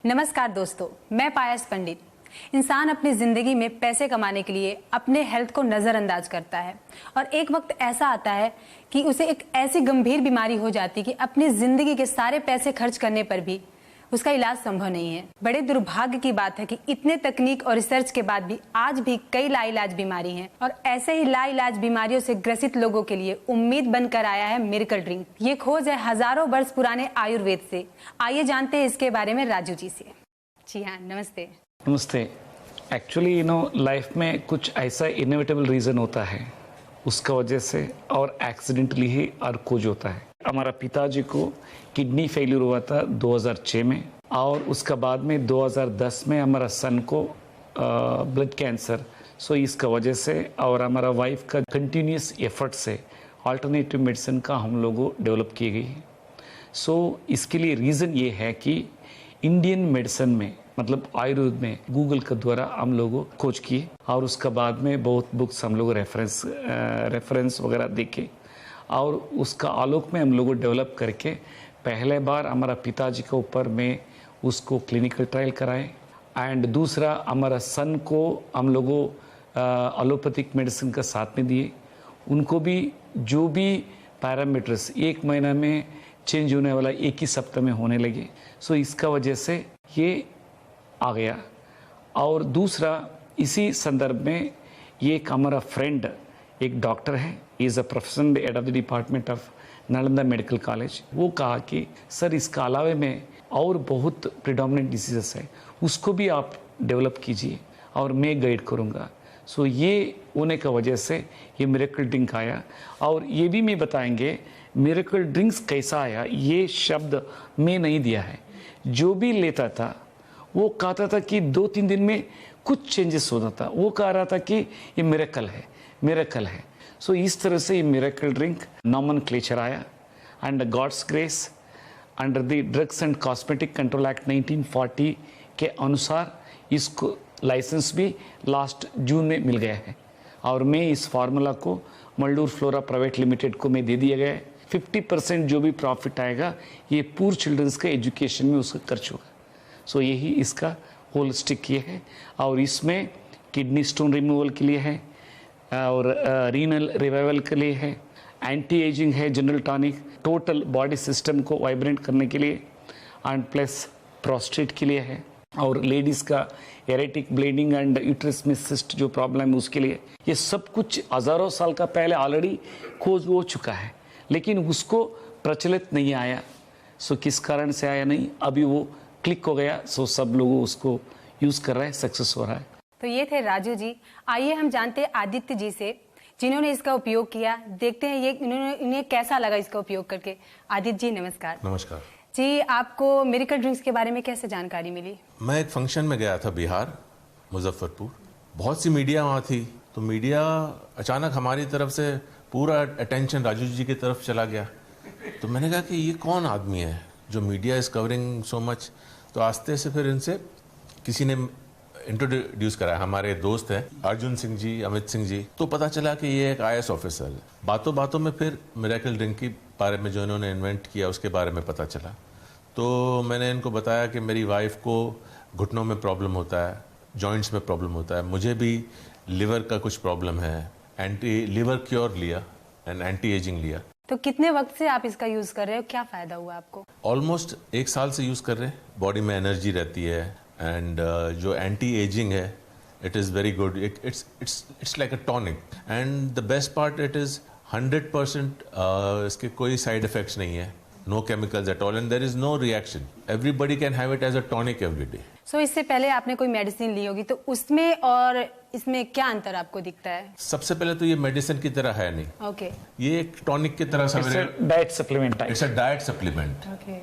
नमस्कार दोस्तों, मैं पायस पंडित। इंसान अपनी जिंदगी में पैसे कमाने के लिए अपने हेल्थ को नजरअंदाज करता है और एक वक्त ऐसा आता है कि उसे एक ऐसी गंभीर बीमारी हो जाती है कि अपनी जिंदगी के सारे पैसे खर्च करने पर भी उसका इलाज संभव नहीं है। बड़े दुर्भाग्य की बात है कि इतने तकनीक और रिसर्च के बाद भी आज भी कई लाइलाज बीमारी हैं और ऐसे ही लाइलाज बीमारियों से ग्रसित लोगों के लिए उम्मीद बनकर आया है मिरेकल ड्रिंक। ये खोज है हजारों वर्ष पुराने आयुर्वेद से। आइए जानते हैं इसके बारे में राजू जी से। जी हाँ, नमस्ते। नमस्ते। एक्चुअली लाइफ में कुछ ऐसा इनएविटेबल रीज़न होता है, उसका वजह से और एक्सीडेंटली ही और खोज होता है। हमारा पिताजी को किडनी फेलियर हुआ था 2006 में और उसका बाद में 2010 में हमारा सन को ब्लड कैंसर। सो इसका वजह से और हमारा वाइफ का कंटिन्यूस एफर्ट से अल्टरनेटिव मेडिसिन का हम लोगों डेवलप की गई है। सो इसके लिए रीज़न ये है कि इंडियन मेडिसिन में मतलब आयुर्वेद में गूगल के द्वारा हम लोगों खोज किए और उसका बाद में बहुत बुक्स हम लोग रेफरेंस वगैरह देखे और उसका आलोक में हम लोग डेवलप करके पहले बार हमारा पिताजी के ऊपर में उसको क्लिनिकल ट्रायल कराए एंड दूसरा हमारा सन को हम लोगों एलोपैथिक मेडिसिन का साथ में दिए। उनको भी जो भी पैरामीटर्स एक महीना में चेंज होने वाला एक ही सप्ताह में होने लगे। सो इसका वजह से ये आ गया। और दूसरा इसी संदर्भ में ये एक हमारा फ्रेंड एक डॉक्टर है, is a professor head of the department of Nalanda medical college. वो कहा कि सर इसका अलावे में और बहुत प्रिडोमिनेंट डिसीजेस है, उसको भी आप डेवलप कीजिए और मैं गाइड करूँगा। सो ये होने का वजह से ये मिरेकल ड्रिंक आया। और ये भी मैं बताएंगे मिरेकल ड्रिंक्स कैसा आया, ये शब्द मैं नहीं दिया है। जो भी लेता था वो कहता था कि 2-3 दिन में कुछ चेंजेस होता था, वो कह रहा था कि ये मिरेकल है, मिरेकल है। सो इस तरह से ये मिरेकल ड्रिंक नॉमेनक्लेचर आया and God's grace under the drugs and cosmetic control act 1940 के अनुसार इसको लाइसेंस भी लास्ट जून में मिल गया है और मैं इस फार्मूला को मल्डूर फ्लोरा प्राइवेट लिमिटेड को मैं दे दिया गया है। 50% जो भी प्रॉफिट आएगा ये पूर चिल्ड्रंस के एजुकेशन में उसका खर्च होगा। सो यही इसका होलिस्टिक ये है और इसमें किडनी स्टोन रिमूवल के लिए है और रीनल रिवाइवल के लिए है, एंटी एजिंग है, general tonic, total body system को वाइब्रेंट करने के लिए एंड प्लस प्रोस्टेट के लिए है और लेडीज़ का एरेटिक ब्लीडिंग एंड यूट्रस में सिस्ट जो प्रॉब्लम है उसके लिए। ये सब कुछ हज़ारों साल का पहले ऑलरेडी खोज हो चुका है लेकिन उसको प्रचलित नहीं आया। सो किस कारण से आया नहीं, अभी वो क्लिक हो गया। सो सब लोग उसको यूज़ कर रहे हैं, सक्सेस हो रहा है। तो ये थे राजू जी। आइए हम जानते हैं आदित्य जी से जिन्होंने इसका उपयोग किया। देखते हैं ये इन्हें कैसा लगा इसका उपयोग करके। आदित्य जी नमस्कार। नमस्कार जी, आपको मिरेकल ड्रिंक्स के बारे में कैसे जानकारी मिली? मैं एक फंक्शन में गया था बिहार मुजफ्फरपुर, बहुत सी मीडिया वहाँ थी। तो मीडिया अचानक हमारी तरफ से पूरा अटेंशन राजू जी की तरफ चला गया। तो मैंने कहा कि ये कौन आदमी है जो media is covering so much. तो आस्ते से फिर इनसे किसी ने इंट्रोड्यूस कराया, हमारे दोस्त हैं अर्जुन सिंह जी, अमित सिंह जी। तो पता चला कि ये एक IAS ऑफिसर है। बातों बातों में फिर मिरेकल ड्रिंक के बारे में जो इन्होंने इन्वेंट किया उसके बारे में पता चला। तो मैंने इनको बताया कि मेरी वाइफ को घुटनों में प्रॉब्लम होता है, जॉइंट्स में प्रॉब्लम होता है, मुझे भी लिवर का कुछ प्रॉब्लम है। एंटी लिवर क्योर लिया एंड एंटी एजिंग लिया। तो कितने वक्त से आप इसका यूज कर रहे हो, क्या फायदा हुआ आपको? ऑलमोस्ट 1 साल से यूज़ कर रहे हैं। बॉडी में एनर्जी रहती है एंड जो एंटी एजिंग है it is very good. It's like a tonic and the best part it is 100% इसके कोई साइड इफेक्ट्स नहीं है, no chemicals at all and there is no reaction. Everybody can have it as a tonic every day. So इससे पहले आपने कोई medicine ली होगी, तो उसमें और इसमें क्या अंतर आपको दिखता है? सबसे पहले तो ये मेडिसिन की तरह है नहीं। ओके। ये एक टॉनिक की तरह समझे, diet supplement. It's a diet supplement. Okay.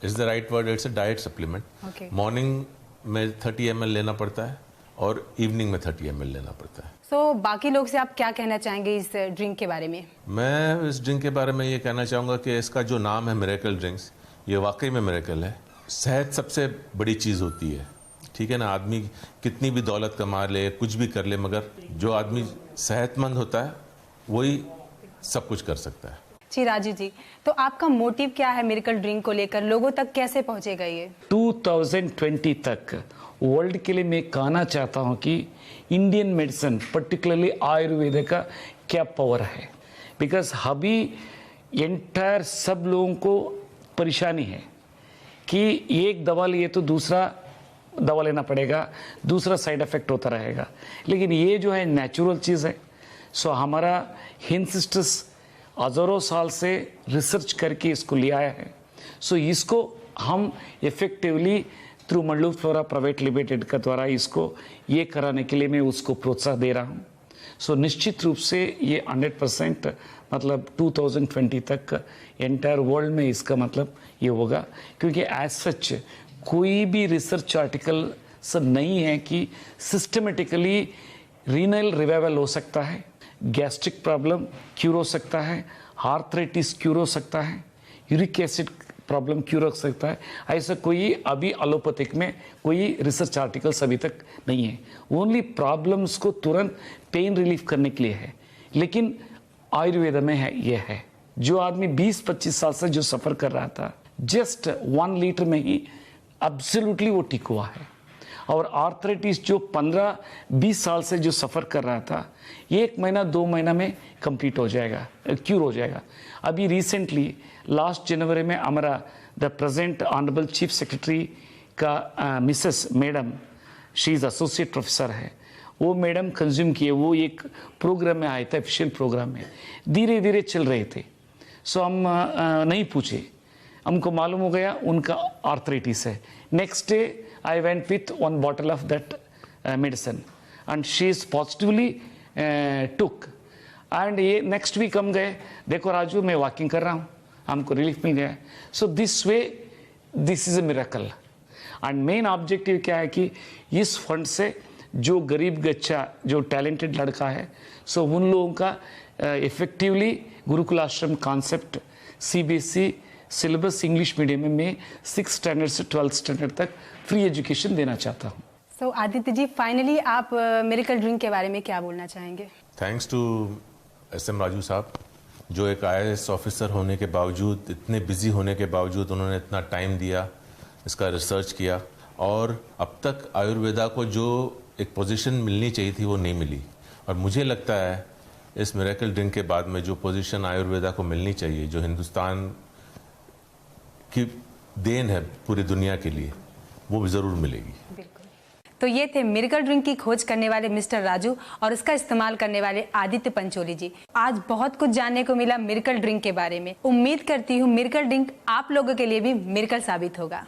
It's the right word, it's a diet supplement. Okay. Morning में 30 ml लेना पड़ता है और इवनिंग में 30 ml लेना पड़ता है। सो बाकी लोग से आप क्या कहना चाहेंगे इस ड्रिंक के बारे में? मैं इस ड्रिंक के बारे में ये कहना चाहूँगा कि इसका जो नाम है मिरेकल ड्रिंक्स, ये वाकई में मिरेकल है। सेहत सबसे बड़ी चीज़ होती है, ठीक है ना। आदमी कितनी भी दौलत कमा ले, कुछ भी कर ले, मगर जो आदमी सेहतमंद होता है वही सब कुछ कर सकता है। जी राजू जी, तो आपका मोटिव क्या है मिरेकल ड्रिंक को लेकर, लोगों तक कैसे पहुंचेगा ये? 2020 तक वर्ल्ड के लिए मैं कहना चाहता हूं कि इंडियन मेडिसिन पर्टिकुलरली आयुर्वेद का क्या पावर है। बिकॉज अभी एंटायर सब लोगों को परेशानी है कि एक दवा लिए तो दूसरा दवा लेना पड़ेगा, दूसरा साइड इफेक्ट होता रहेगा। लेकिन ये जो है नेचुरल चीज़ है। सो हमारा हिंद सिस्टर्स हज़ारों साल से रिसर्च करके इसको ले आया है। सो इसको हम effectively through Mandalur flora private limited का द्वारा इसको ये कराने के लिए मैं उसको प्रोत्साहन दे रहा हूँ। सो निश्चित रूप से ये 100% मतलब 2020 तक एंटायर वर्ल्ड में इसका मतलब ये होगा, क्योंकि एज सच कोई भी रिसर्च आर्टिकल सब नहीं है कि सिस्टमेटिकली रीनल रिवाइवल हो सकता है, गैस्ट्रिक प्रॉब्लम क्यूर हो सकता है, आर्थराइटिस क्यूर हो सकता है, यूरिक एसिड प्रॉब्लम क्यूर हो सकता है। ऐसा कोई अभी एलोपैथिक में कोई रिसर्च आर्टिकल्स अभी तक नहीं है। ओनली प्रॉब्लम्स को तुरंत पेन रिलीफ करने के लिए है। लेकिन आयुर्वेद में है ये है, जो आदमी 20-25 साल से जो सफ़र कर रहा था, जस्ट 1 लीटर में ही एब्सोल्युटली वो ठीक हुआ है। और आर्थराइटिस जो 15-20 साल से जो सफ़र कर रहा था, 1 महीना 2 महीना में कंप्लीट हो जाएगा, क्यूर हो जाएगा। अभी रिसेंटली लास्ट जनवरी में हमारा the present honourable chief secretary का Mrs madam, she is associate professor है, वो मैडम कंज्यूम किए, वो एक प्रोग्राम में आए थे, ऑफिशियल प्रोग्राम में, धीरे धीरे चल रहे थे। सो हम नहीं पूछे, हमको मालूम हो गया उनका आर्थराइटिस है। Next day I went with 1 bottle of that medicine and she is positively took. And ये नेक्स्ट वीक हम गए, देखो राजू मैं वॉकिंग कर रहा हूँ, हमको रिलीफ मिल गया। So this way this is a miracle. And main objective क्या है कि इस फंड से जो गरीब बच्चा, जो टैलेंटेड लड़का है, सो उन लोगों का इफेक्टिवली गुरुकुल आश्रम concept CBSE syllabus English medium में 6 स्टैंडर्ड से 12th स्टैंडर्ड तक फ्री एजुकेशन देना चाहता हूँ। सो आदित्य जी, फाइनली आप मिरेकल ड्रिंक के बारे में क्या बोलना चाहेंगे? थैंक्स टू SM राजू साहब, जो एक IAS ऑफिसर होने के बावजूद, इतने बिजी होने के बावजूद उन्होंने इतना टाइम दिया, इसका रिसर्च किया, और अब तक आयुर्वेदा को जो एक पोजीशन मिलनी चाहिए थी वो नहीं मिली। और मुझे लगता है इस मिरेकल ड्रिंक के बाद में जो पोजीशन आयुर्वेदा को मिलनी चाहिए, जो हिंदुस्तान की देन है पूरी दुनिया के लिए, वो भी ज़रूर मिलेगी। बिल्कुल। तो ये थे मिरेकल ड्रिंक की खोज करने वाले मिस्टर राजू और इसका इस्तेमाल करने वाले आदित्य पंचोली जी। आज बहुत कुछ जानने को मिला मिरेकल ड्रिंक के बारे में। उम्मीद करती हूँ मिरेकल ड्रिंक आप लोगों के लिए भी मिरेकल साबित होगा।